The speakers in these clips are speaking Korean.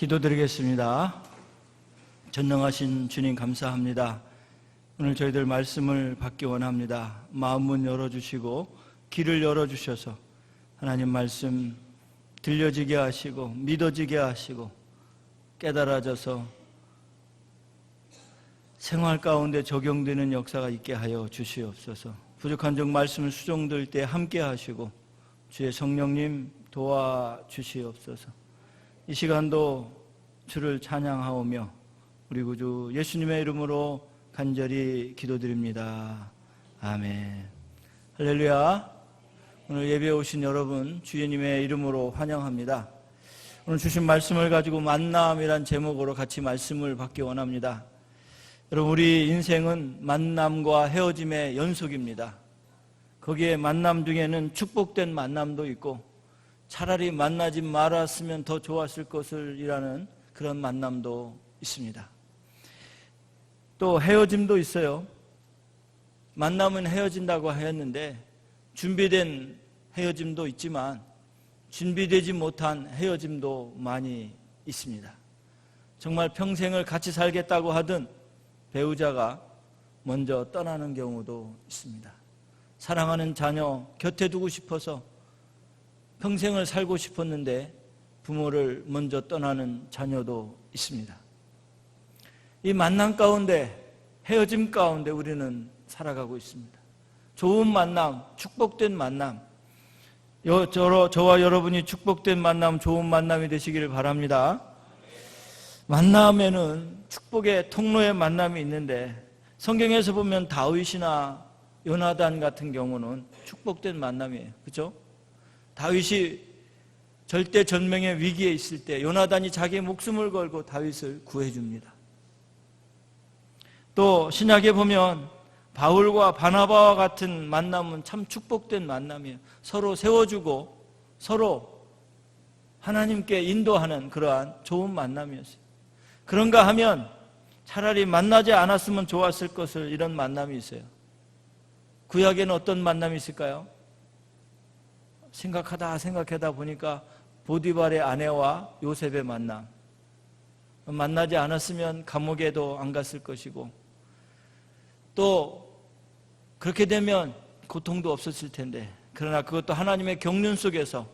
기도드리겠습니다. 전능하신 주님 감사합니다. 오늘 저희들 말씀을 받기 원합니다. 마음문 열어주시고 귀를 열어주셔서 하나님 말씀 들려지게 하시고 믿어지게 하시고 깨달아져서 생활 가운데 적용되는 역사가 있게 하여 주시옵소서. 부족한 적 말씀을 수종될 때 함께 하시고 주의 성령님 도와주시옵소서. 이 시간도 주를 찬양하오며 우리 구주 예수님의 이름으로 간절히 기도드립니다. 아멘. 할렐루야. 오늘 예배에 오신 여러분 주님의 이름으로 환영합니다. 오늘 주신 말씀을 가지고 만남이란 제목으로 같이 말씀을 받기 원합니다. 여러분, 우리 인생은 만남과 헤어짐의 연속입니다. 거기에 만남 중에는 축복된 만남도 있고 차라리 만나지 말았으면 더 좋았을 것을 이라는 그런 만남도 있습니다. 또 헤어짐도 있어요. 만남은 헤어진다고 하였는데 준비된 헤어짐도 있지만 준비되지 못한 헤어짐도 많이 있습니다. 정말 평생을 같이 살겠다고 하던 배우자가 먼저 떠나는 경우도 있습니다. 사랑하는 자녀 곁에 두고 싶어서 평생을 살고 싶었는데 부모를 먼저 떠나는 자녀도 있습니다. 이 만남 가운데, 헤어짐 가운데 우리는 살아가고 있습니다. 좋은 만남, 축복된 만남, 저와 여러분이 축복된 만남, 좋은 만남이 되시기를 바랍니다. 만남에는 축복의 통로의 만남이 있는데 성경에서 보면 다윗이나 요나단 같은 경우는 축복된 만남이에요. 그렇죠? 다윗이 절대전명의 위기에 있을 때 요나단이 자기의 목숨을 걸고 다윗을 구해줍니다. 또 신약에 보면 바울과 바나바와 같은 만남은 참 축복된 만남이에요. 서로 세워주고 서로 하나님께 인도하는 그러한 좋은 만남이었어요. 그런가 하면 차라리 만나지 않았으면 좋았을 것을 이런 만남이 있어요. 구약에는 어떤 만남이 있을까요? 생각하다 보니까 보디발의 아내와 요셉의 만남. 만나지 않았으면 감옥에도 안 갔을 것이고 또 그렇게 되면 고통도 없었을 텐데 그러나 그것도 하나님의 경륜 속에서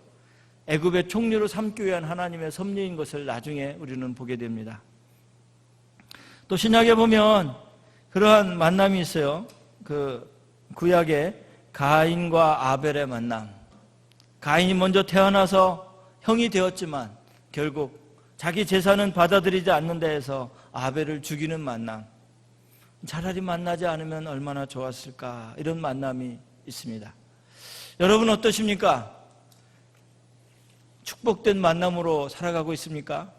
애굽의 총리로 삼기 위한 하나님의 섭리인 것을 나중에 우리는 보게 됩니다. 또 신약에 보면 그러한 만남이 있어요. 그 구약에 가인과 아벨의 만남. 가인이 먼저 태어나서 형이 되었지만 결국 자기 재산은 받아들이지 않는 데에서 아벨을 죽이는 만남. 차라리 만나지 않으면 얼마나 좋았을까, 이런 만남이 있습니다. 여러분 어떠십니까? 축복된 만남으로 살아가고 있습니까?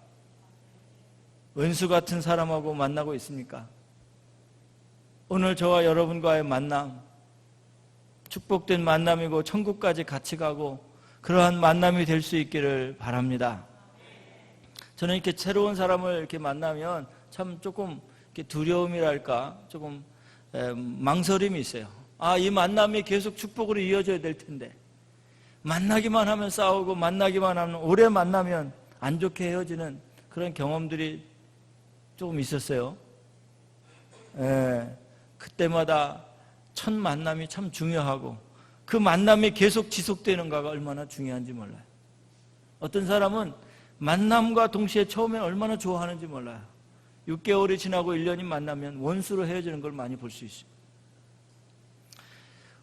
원수 같은 사람하고 만나고 있습니까? 오늘 저와 여러분과의 만남, 축복된 만남이고 천국까지 같이 가고 그러한 만남이 될 수 있기를 바랍니다. 저는 이렇게 새로운 사람을 이렇게 만나면 참 조금 이렇게 두려움이랄까, 조금 망설임이 있어요. 이 만남이 계속 축복으로 이어져야 될 텐데 만나기만 하면 싸우고 만나기만 하면 오래 만나면 안 좋게 헤어지는 그런 경험들이 조금 있었어요. 그때마다 첫 만남이 참 중요하고 그 만남이 계속 지속되는가가 얼마나 중요한지 몰라요. 어떤 사람은 만남과 동시에 처음에 얼마나 좋아하는지 몰라요. 6개월이 지나고 1년이 만나면 원수로 헤어지는 걸 많이 볼 수 있어요.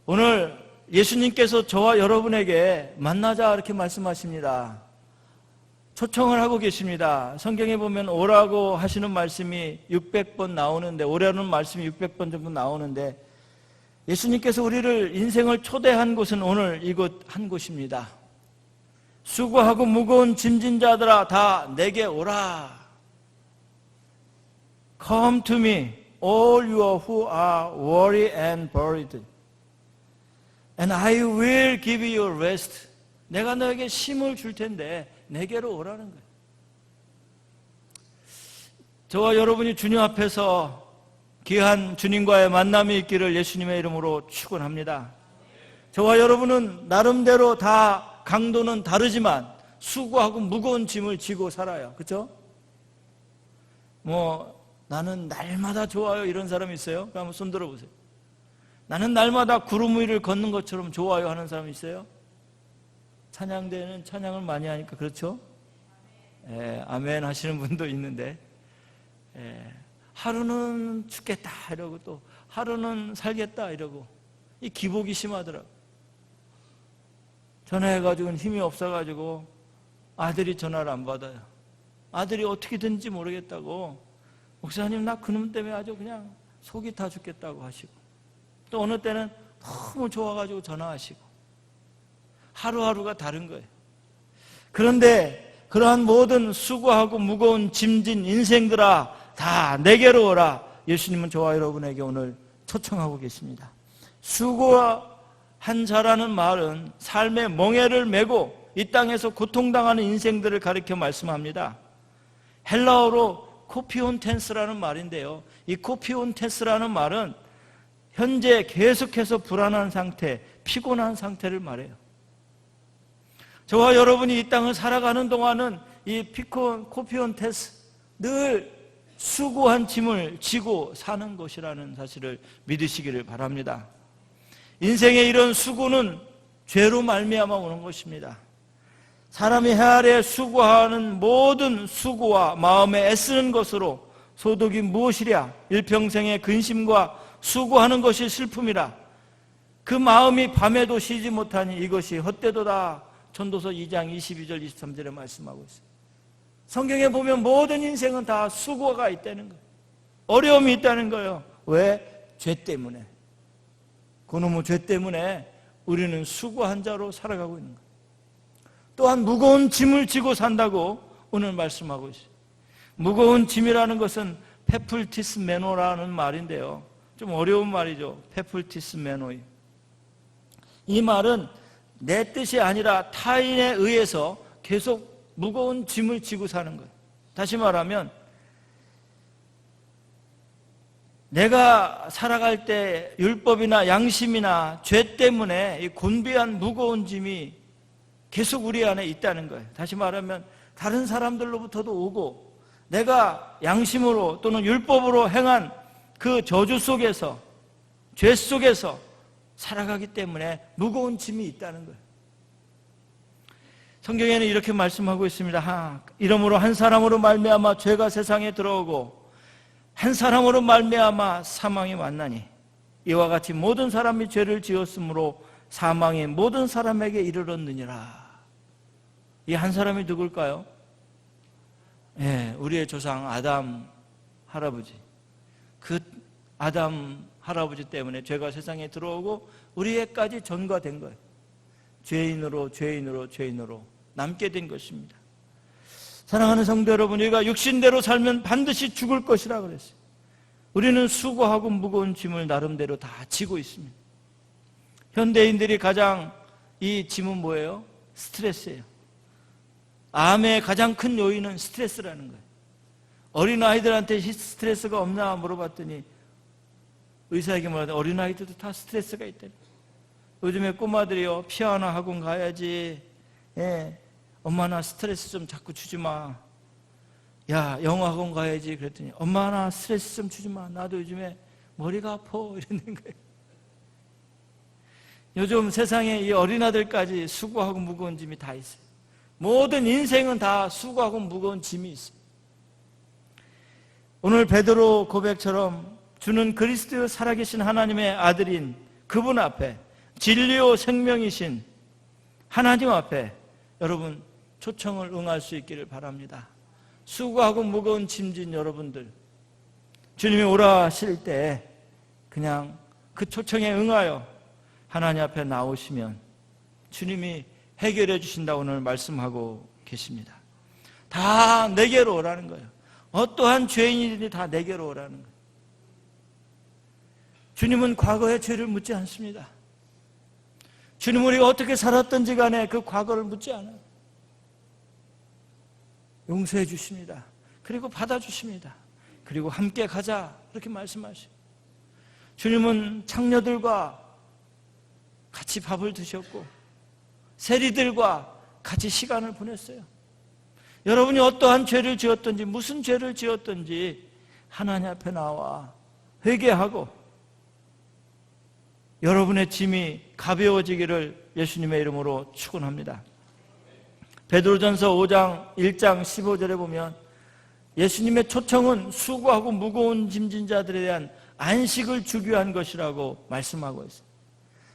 오늘 예수님께서 저와 여러분에게 만나자 이렇게 말씀하십니다. 초청을 하고 계십니다. 성경에 보면 오라고 하시는 말씀이 600번 나오는데, 오라는 말씀이 600번 정도 나오는데 예수님께서 우리를 인생을 초대한 곳은 오늘 이곳 한 곳입니다. 수고하고 무거운 짐진 자들아 다 내게 오라. Come to me, all you who are weary and burdened, and I will give you rest. 내가 너에게 쉼을 줄 텐데 내게로 오라는 거예요. 저와 여러분이 주님 앞에서 귀한 주님과의 만남이 있기를 예수님의 이름으로 축원합니다. 저와 여러분은 나름대로 다 강도는 다르지만 수고하고 무거운 짐을 지고 살아요. 그렇죠? 나는 날마다 좋아요 이런 사람 있어요? 그럼 한번 손 들어보세요. 나는 날마다 구름 위를 걷는 것처럼 좋아요 하는 사람 있어요? 찬양대회는 찬양을 많이 하니까 그렇죠? 아멘 하시는 분도 있는데 하루는 죽겠다 이러고 또 하루는 살겠다 이러고 이 기복이 심하더라고. 전화해가지고는 힘이 없어가지고 아들이 전화를 안 받아요. 아들이 어떻게 된지 모르겠다고 목사님 나 그놈 때문에 아주 그냥 속이 다 죽겠다고 하시고 또 어느 때는 너무 좋아가지고 전화하시고 하루하루가 다른 거예요. 그런데 그러한 모든 수고하고 무거운 짐진 인생들아 다 내게로 오라. 예수님은 저와 여러분에게 오늘 초청하고 계십니다. 수고한 자라는 말은 삶의 멍에를 메고 이 땅에서 고통당하는 인생들을 가리켜 말씀합니다. 헬라어로 코피온텐스라는 말인데요. 이 코피온텐스라는 말은 현재 계속해서 불안한 상태, 피곤한 상태를 말해요. 저와 여러분이 이 땅을 살아가는 동안은 이 코피온텐스, 늘 수고한 짐을 지고 사는 것이라는 사실을 믿으시기를 바랍니다. 인생의 이런 수고는 죄로 말미암아 오는 것입니다. 사람이 해 아래 수고하는 모든 수고와 마음에 애쓰는 것으로 소득이 무엇이랴? 일평생의 근심과 수고하는 것이 슬픔이라. 그 마음이 밤에도 쉬지 못하니 이것이 헛되도다. 전도서 2장 22절 23절에 말씀하고 있어요. 성경에 보면 모든 인생은 다 수고가 있다는 거예요. 어려움이 있다는 거예요. 왜? 죄 때문에. 그놈의 죄 때문에 우리는 수고한 자로 살아가고 있는 거예요. 또한 무거운 짐을 지고 산다고 오늘 말씀하고 있어요. 무거운 짐이라는 것은 페플티스 메노라는 말인데요. 좀 어려운 말이죠. 페플티스 메노이. 이 말은 내 뜻이 아니라 타인에 의해서 계속 무거운 짐을 지고 사는 거예요. 다시 말하면 내가 살아갈 때 율법이나 양심이나 죄 때문에 이 곤비한 무거운 짐이 계속 우리 안에 있다는 거예요. 다시 말하면 다른 사람들로부터도 오고 내가 양심으로 또는 율법으로 행한 그 저주 속에서 죄 속에서 살아가기 때문에 무거운 짐이 있다는 거예요. 성경에는 이렇게 말씀하고 있습니다. 이러므로 한 사람으로 말미암아 죄가 세상에 들어오고 한 사람으로 말미암아 사망이 왔나니 이와 같이 모든 사람이 죄를 지었으므로 사망이 모든 사람에게 이르렀느니라. 이 한 사람이 누굴까요? 우리의 조상 아담 할아버지. 그 아담 할아버지 때문에 죄가 세상에 들어오고 우리에까지 전가된 거예요. 죄인으로 남게 된 것입니다. 사랑하는 성도 여러분, 우리가 육신대로 살면 반드시 죽을 것이라 그랬어요. 우리는 수고하고 무거운 짐을 나름대로 다 지고 있습니다. 현대인들이 가장 이 짐은 뭐예요? 스트레스예요. 암의 가장 큰 요인은 스트레스라는 거예요. 어린아이들한테 스트레스가 없나 물어봤더니 의사에게 말하는데 어린아이들도 다 스트레스가 있대요. 요즘에 꼬마들이요, 피아노 학원 가야지. 엄마 나 스트레스 좀 자꾸 주지 마. 야, 영어 학원 가야지. 그랬더니 엄마 나 스트레스 좀 주지 마. 나도 요즘에 머리가 아파. 이러는 거예요. 요즘 세상에 이 어린아들까지 수고하고 무거운 짐이 다 있어요. 모든 인생은 다 수고하고 무거운 짐이 있어요. 오늘 베드로 고백처럼 주는 그리스도의 살아계신 하나님의 아들인 그분 앞에 진리요 생명이신 하나님 앞에 여러분 초청을 응할 수 있기를 바랍니다. 수고하고 무거운 짐진 여러분들, 주님이 오라 하실 때 그냥 그 초청에 응하여 하나님 앞에 나오시면 주님이 해결해 주신다고 오늘 말씀하고 계십니다. 다 내게로 오라는 거예요. 어떠한 죄인이든지 다 내게로 오라는 거예요. 주님은 과거의 죄를 묻지 않습니다. 주님은 우리가 어떻게 살았던지 간에 그 과거를 묻지 않아요. 용서해 주십니다. 그리고 받아주십니다. 그리고 함께 가자 그렇게 말씀하시고, 주님은 창녀들과 같이 밥을 드셨고 세리들과 같이 시간을 보냈어요. 여러분이 어떠한 죄를 지었든지 무슨 죄를 지었든지 하나님 앞에 나와 회개하고 여러분의 짐이 가벼워지기를 예수님의 이름으로 축원합니다. 베드로전서 5장 1장 15절에 보면 예수님의 초청은 수고하고 무거운 짐진 자들에 대한 안식을 주기 위한 것이라고 말씀하고 있어요.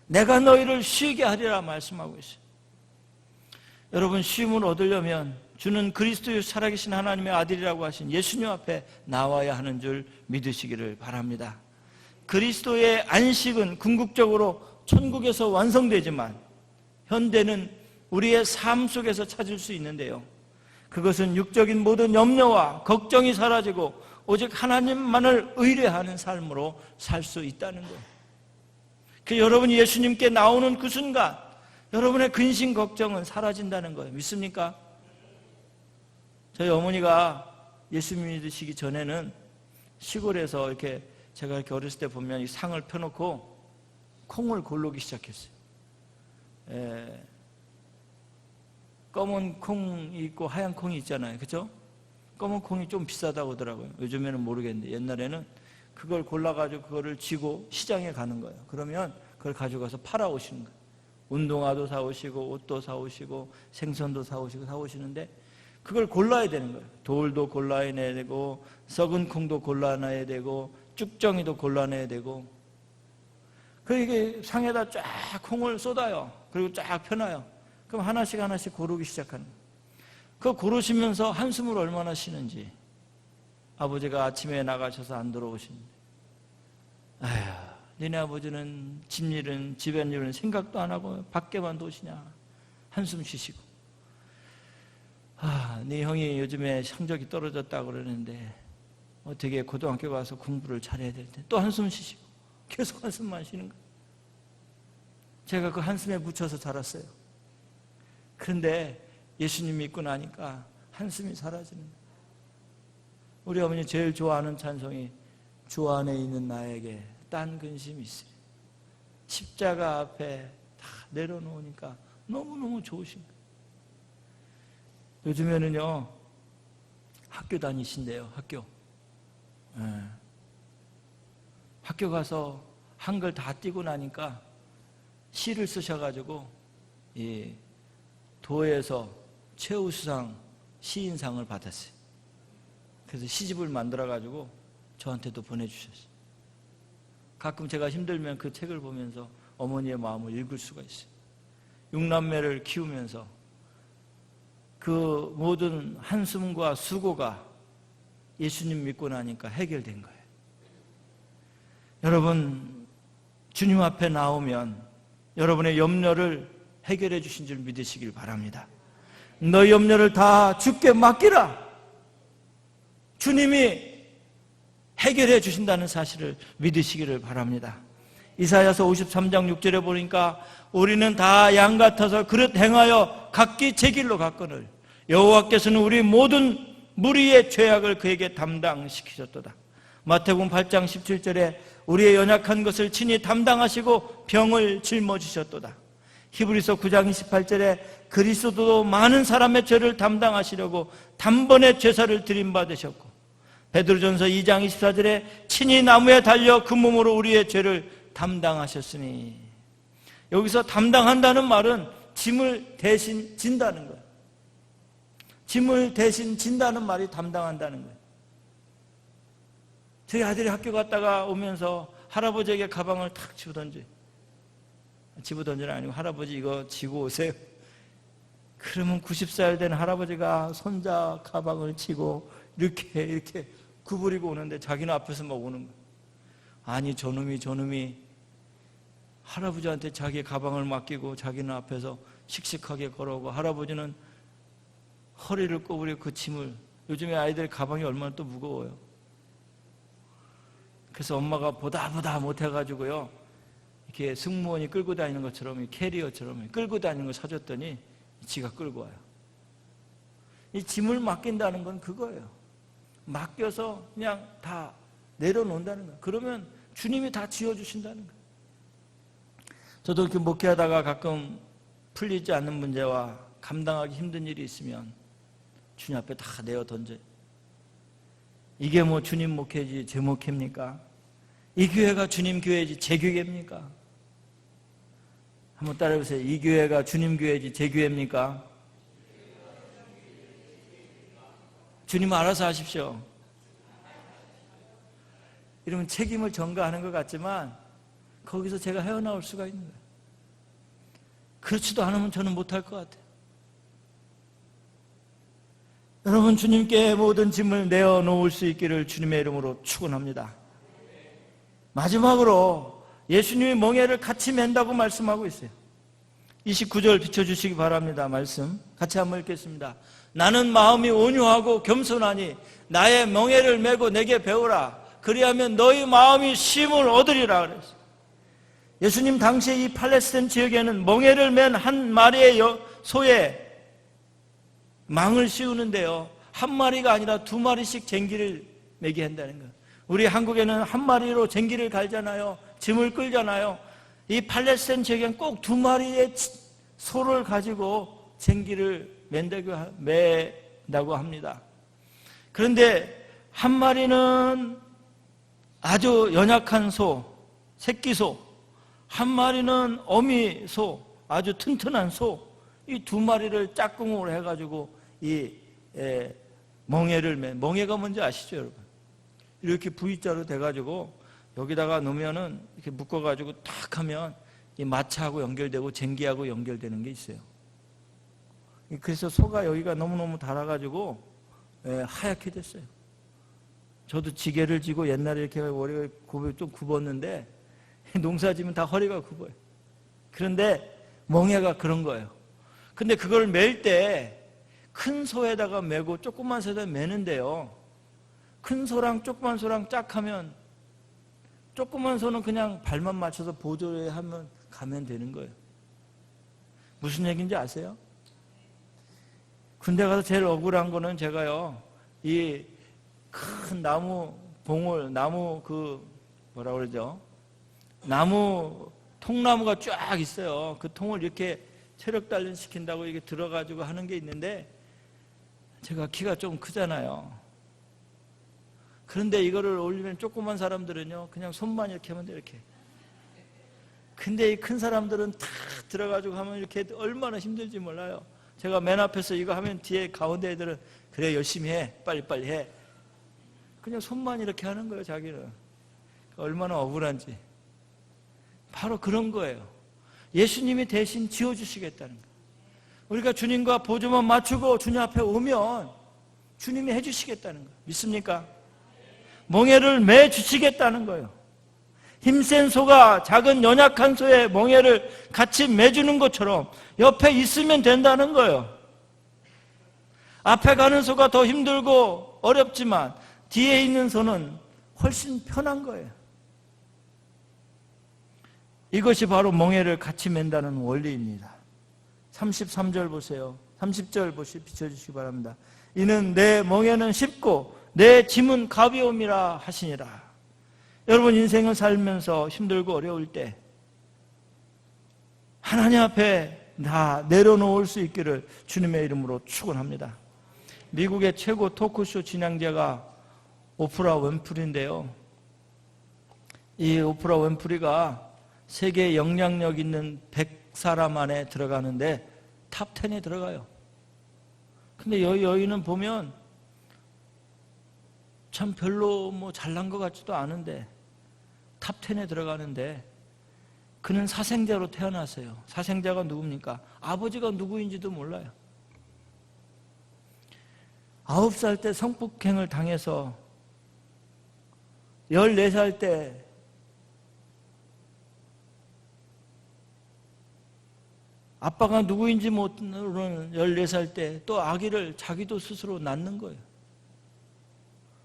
내가 너희를 쉬게 하리라 말씀하고 있어요. 여러분, 쉼을 얻으려면 주는 그리스도의 살아계신 하나님의 아들이라고 하신 예수님 앞에 나와야 하는 줄 믿으시기를 바랍니다. 그리스도의 안식은 궁극적으로 천국에서 완성되지만 현대는 우리의 삶 속에서 찾을 수 있는데요, 그것은 육적인 모든 염려와 걱정이 사라지고 오직 하나님만을 의뢰하는 삶으로 살 수 있다는 거예요. 여러분이 예수님께 나오는 그 순간 여러분의 근심 걱정은 사라진다는 거예요. 믿습니까? 저희 어머니가 예수 믿으시기 전에는 시골에서 이렇게 제가 이렇게 어렸을 때 보면 이 상을 펴놓고 콩을 고르기 시작했어요. 검은 콩이 있고 하얀 콩이 있잖아요. 그렇죠? 검은 콩이 좀 비싸다고 하더라고요. 요즘에는 모르겠는데 옛날에는 그걸 골라가지고 그거를 쥐고 시장에 가는 거예요. 그러면 그걸 가져가서 팔아오시는 거예요. 운동화도 사오시고 옷도 사오시고 생선도 사오시는데 그걸 골라야 되는 거예요. 돌도 골라야 되고 썩은 콩도 골라놔야 되고 쭉정이도 골라내야 되고, 이게 상에다 쫙 콩을 쏟아요. 그리고 쫙 펴놔요. 그럼 하나씩 고르기 시작하는 거예요. 그거 고르시면서 한숨을 얼마나 쉬는지. 아버지가 아침에 나가셔서 안 들어오시는데, 아휴, 너네 아버지는 집일은 집안일은 생각도 안 하고 밖에만 도시냐. 한숨 쉬시고, 네 형이 요즘에 성적이 떨어졌다고 그러는데 어떻게 고등학교 가서 공부를 잘해야 될 텐데, 또 한숨 쉬시고 계속 한숨만 쉬는 거예요. 제가 그 한숨에 묻혀서 자랐어요. 그런데 예수님 믿고 나니까 한숨이 사라지는 거예요. 우리 어머니 제일 좋아하는 찬송이 주 안에 있는 나에게 딴 근심이 있어요. 십자가 앞에 다 내려놓으니까 너무너무 좋으신 거예요. 요즘에는요, 학교 다니신대요. 학교 가서 한글 다 띄고 나니까 시를 쓰셔가지고 이 도에서 최우수상 시인상을 받았어요. 그래서 시집을 만들어가지고 저한테도 보내주셨어요. 가끔 제가 힘들면 그 책을 보면서 어머니의 마음을 읽을 수가 있어요. 6남매를 키우면서 그 모든 한숨과 수고가 예수님 믿고 나니까 해결된 거예요. 여러분, 주님 앞에 나오면 여러분의 염려를 해결해 주신 줄 믿으시길 바랍니다. 너희 염려를 다 주께 맡기라. 주님이 해결해 주신다는 사실을 믿으시기를 바랍니다. 이사야서 53장 6절에 보니까 우리는 다 양 같아서 그릇 행하여 각기 제 길로 갔거늘 여호와께서는 우리 모든 무리의 죄악을 그에게 담당시키셨도다. 마태복음 8장 17절에 우리의 연약한 것을 친히 담당하시고 병을 짊어지셨도다. 히브리서 9장 28절에 그리스도도 많은 사람의 죄를 담당하시려고 단번에 제사를 드림받으셨고, 베드로전서 2장 24절에 친히 나무에 달려 그 몸으로 우리의 죄를 담당하셨으니, 여기서 담당한다는 말은 짐을 대신 진다는 거예요. 짐을 대신 진다는 말이 담당한다는 거예요. 저희 아들이 학교 갔다가 오면서 할아버지에게 가방을 탁 집어던져요. 집어던지는 아니고 할아버지 이거 지고 오세요. 그러면 90살 된 할아버지가 손자 가방을 치고 이렇게 구부리고 오는데 자기는 앞에서 막 오는 거예요. 아니 저놈이 할아버지한테 자기 가방을 맡기고 자기는 앞에서 씩씩하게 걸어오고, 할아버지는 허리를 꼬부리고 그 짐을, 요즘에 아이들 가방이 얼마나 또 무거워요. 그래서 엄마가 보다 못해가지고요, 이렇게 승무원이 끌고 다니는 것처럼, 캐리어처럼 끌고 다니는 걸 사줬더니 지가 끌고 와요. 이 짐을 맡긴다는 건 그거예요. 맡겨서 그냥 다 내려놓는다는 거예요. 그러면 주님이 다 지어주신다는 거예요. 저도 이렇게 목회하다가 가끔 풀리지 않는 문제와 감당하기 힘든 일이 있으면 주님 앞에 다 내어 던져요. 이게 뭐 주님 목회지 제 목회입니까? 이 교회가 주님 교회지 제 교회입니까? 한번 따라해보세요. 이 교회가 주님 교회지 제 교회입니까? 주님 알아서 하십시오. 이러면 책임을 전가하는 것 같지만 거기서 제가 헤어나올 수가 있는 거예요. 그렇지도 않으면 저는 못할 것 같아요. 여러분, 주님께 모든 짐을 내어놓을 수 있기를 주님의 이름으로 축원합니다. 마지막으로 예수님이 멍에를 같이 맨다고 말씀하고 있어요. 29절 비춰주시기 바랍니다. 말씀 같이 한번 읽겠습니다. 나는 마음이 온유하고 겸손하니 나의 멍에를 메고 내게 배우라. 그리하면 너희 마음이 쉼을 얻으리라 그랬어요. 예수님 당시에 이 팔레스타인 지역에는 멍에를 맨 한 마리의 소에 망을 씌우는데요, 한 마리가 아니라 두 마리씩 쟁기를 매게 한다는 거예요. 우리 한국에는 한 마리로 쟁기를 갈잖아요. 짐을 끌잖아요. 이 팔레스타인 지역에는 꼭 두 마리의 소를 가지고 쟁기를 맨다고 합니다. 그런데 한 마리는 아주 연약한 소, 새끼소, 한 마리는 어미소, 아주 튼튼한 소, 이 두 마리를 짝꿍으로 해가지고 이 멍에를 멍에가 뭔지 아시죠, 여러분? 이렇게 V자로 돼가지고 여기다가 놓으면은 이렇게 묶어가지고 탁 하면 이 마차하고 연결되고 쟁기하고 연결되는 게 있어요. 그래서 소가 여기가 너무너무 달아가지고 하얗게 됐어요. 저도 지게를 지고 옛날에 이렇게 머리가 좀 굽었는데 농사지면 다 허리가 굽어요. 그런데 멍에가 그런 거예요. 근데 그걸 맬 때 큰 소에다가 메고 조그만 소에다가 매는데요, 큰 소랑 조그만 소랑 짝 하면 조그만 소는 그냥 발만 맞춰서 보조하면 가면 되는 거예요. 무슨 얘기인지 아세요? 군대 가서 제일 억울한 거는 제가요, 이 큰 나무 봉을, 나무 뭐라 그러죠? 나무 통나무가 쫙 있어요. 그 통을 이렇게 체력 단련 시킨다고 이게 들어가지고 하는 게 있는데, 제가 키가 좀 크잖아요. 그런데 이거를 올리면 조그만 사람들은요, 그냥 손만 이렇게 하면 돼, 이렇게. 근데 이 큰 사람들은 탁 들어가지고 하면 이렇게 얼마나 힘들지 몰라요. 제가 맨 앞에서 이거 하면 뒤에 가운데 애들은 그래, 열심히 해, 빨리빨리 해. 그냥 손만 이렇게 하는 거예요, 자기는. 얼마나 억울한지. 바로 그런 거예요. 예수님이 대신 지어주시겠다는 거예요. 우리가 주님과 보조만 맞추고 주님 앞에 오면 주님이 해주시겠다는 거예요. 믿습니까? 멍에를 매주시겠다는 거예요. 힘센 소가 작은 연약한 소의 멍에를 같이 매주는 것처럼 옆에 있으면 된다는 거예요. 앞에 가는 소가 더 힘들고 어렵지만 뒤에 있는 소는 훨씬 편한 거예요. 이것이 바로 멍에를 같이 맨다는 원리입니다. 33절 보세요. 30절 비춰주시기 바랍니다. 이는 내 멍에는 쉽고 내 짐은 가벼움이라 하시니라. 여러분, 인생을 살면서 힘들고 어려울 때 하나님 앞에 다 내려놓을 수 있기를 주님의 이름으로 축원합니다. 미국의 최고 토크쇼 진행자가 오프라 윈프리인데요, 이 오프라 윈프리가 세계 영향력 있는 100사람 안에 들어가는데 탑 10에 들어가요. 근데 여인은 보면 참 별로 뭐 잘난 것 같지도 않은데 탑 10에 들어가는데, 그는 사생자로 태어났어요. 사생자가 누굽니까? 아버지가 누구인지도 몰라요. 9살 때 성폭행을 당해서 14살 때 아빠가 누구인지 모르는 14살 때 또 아기를 자기도 스스로 낳는 거예요.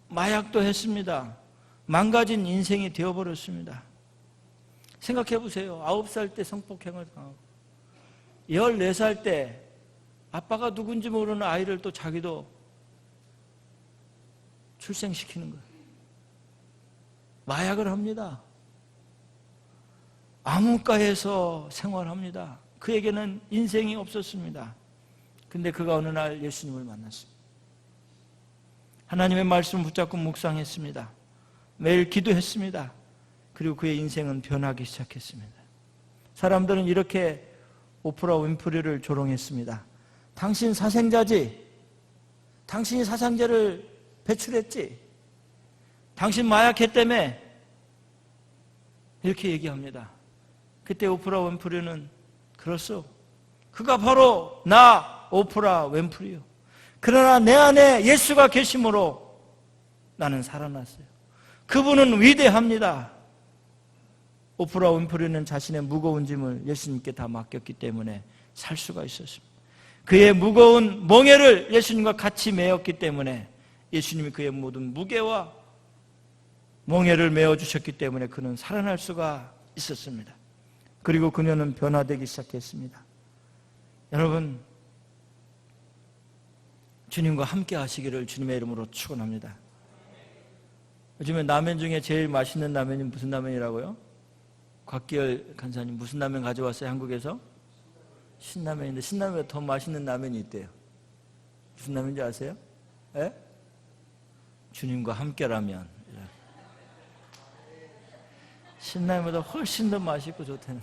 마약도 했습니다. 망가진 인생이 되어버렸습니다. 생각해 보세요. 9살 때 성폭행을 당하고 14살 때 아빠가 누군지 모르는 아이를 또 자기도 출생시키는 거예요. 마약을 합니다. 암흑가에서 생활합니다. 그에게는 인생이 없었습니다. 근데 그가 어느 날 예수님을 만났습니다. 하나님의 말씀을 붙잡고 묵상했습니다. 매일 기도했습니다. 그리고 그의 인생은 변하기 시작했습니다. 사람들은 이렇게 오프라 윈프리를 조롱했습니다. 당신 사생자지? 당신이 사상자를 배출했지? 당신 마약했다며? 이렇게 얘기합니다. 그때 오프라 윈프리는 그렇소. 그가 바로 나 오프라 윈프리요. 그러나 내 안에 예수가 계심으로 나는 살아났어요. 그분은 위대합니다. 오프라 윈프리는 자신의 무거운 짐을 예수님께 다 맡겼기 때문에 살 수가 있었습니다. 그의 무거운 멍에를 예수님과 같이 메었기 때문에 예수님이 그의 모든 무게와 멍에를 메어주셨기 때문에 그는 살아날 수가 있었습니다. 그리고 그녀는 변화되기 시작했습니다. 여러분, 주님과 함께 하시기를 주님의 이름으로 축원합니다. 요즘에 라면 중에 제일 맛있는 라면이 무슨 라면이라고요? 곽기열 간사님 무슨 라면 가져왔어요? 한국에서? 신라면인데 신라면보다 더 맛있는 라면이 있대요. 무슨 라면인지 아세요? 예? 주님과 함께라면. 신라면보다 훨씬 더 맛있고 좋다는.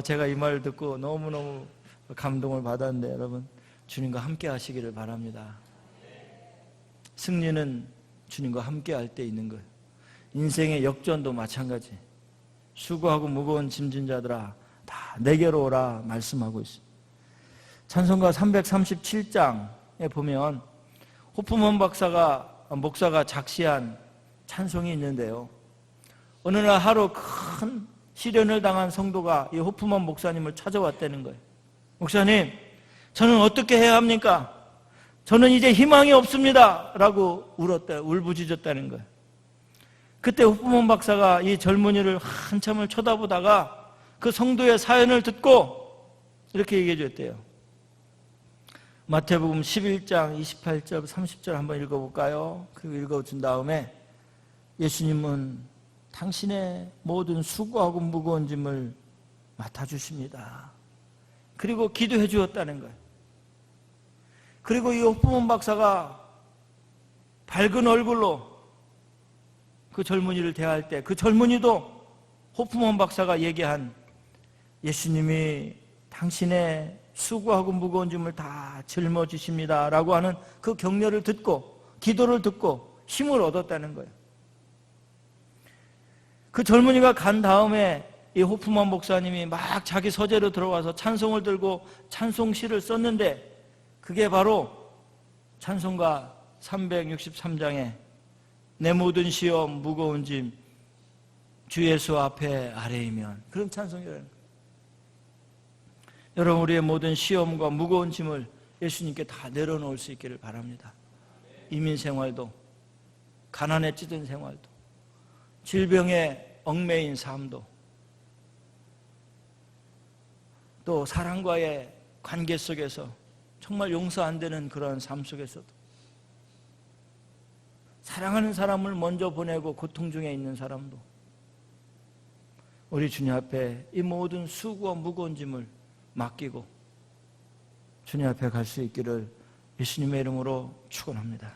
제가 이 말을 듣고 너무너무 감동을 받았는데 여러분, 주님과 함께 하시기를 바랍니다. 승리는 주님과 함께 할 때 있는 거예요. 인생의 역전도 마찬가지. 수고하고 무거운 짐진 자들아 다 내게로 오라 말씀하고 있습니다. 찬송가 337장에 보면 호프만 목사가 작시한 찬송이 있는데요. 어느 날 하루 큰 시련을 당한 성도가 이 호프만 목사님을 찾아왔다는 거예요. 목사님, 저는 어떻게 해야 합니까? 저는 이제 희망이 없습니다 라고 울부짖었다는 거예요. 그때 호프만 박사가 이 젊은이를 한참을 쳐다보다가 그 성도의 사연을 듣고 이렇게 얘기해 줬대요. 마태복음 11장 28절 30절 한번 읽어볼까요? 그리고 읽어준 다음에 예수님은 당신의 모든 수고하고 무거운 짐을 맡아주십니다. 그리고 기도해 주었다는 거예요. 그리고 이 호프만 박사가 밝은 얼굴로 그 젊은이를 대할 때 그 젊은이도 호프만 박사가 얘기한 예수님이 당신의 수고하고 무거운 짐을 다 짊어지십니다 라고 하는 그 격려를 듣고 기도를 듣고 힘을 얻었다는 거예요. 그 젊은이가 간 다음에 이 호프만 목사님이 막 자기 서재로 들어와서 찬송을 들고 찬송시를 썼는데 그게 바로 찬송가 363장에 내 모든 시험 무거운 짐 주 예수 앞에 아래이면 그런 찬송이라는 거예요. 여러분, 우리의 모든 시험과 무거운 짐을 예수님께 다 내려놓을 수 있기를 바랍니다. 이민 생활도, 가난에 찌든 생활도, 질병에 얽매인 삶도, 또 사랑과의 관계 속에서 정말 용서 안 되는 그런 삶 속에서도 사랑하는 사람을 먼저 보내고 고통 중에 있는 사람도 우리 주님 앞에 이 모든 수고와 무거운 짐을 맡기고 주님 앞에 갈 수 있기를 예수님의 이름으로 축원합니다.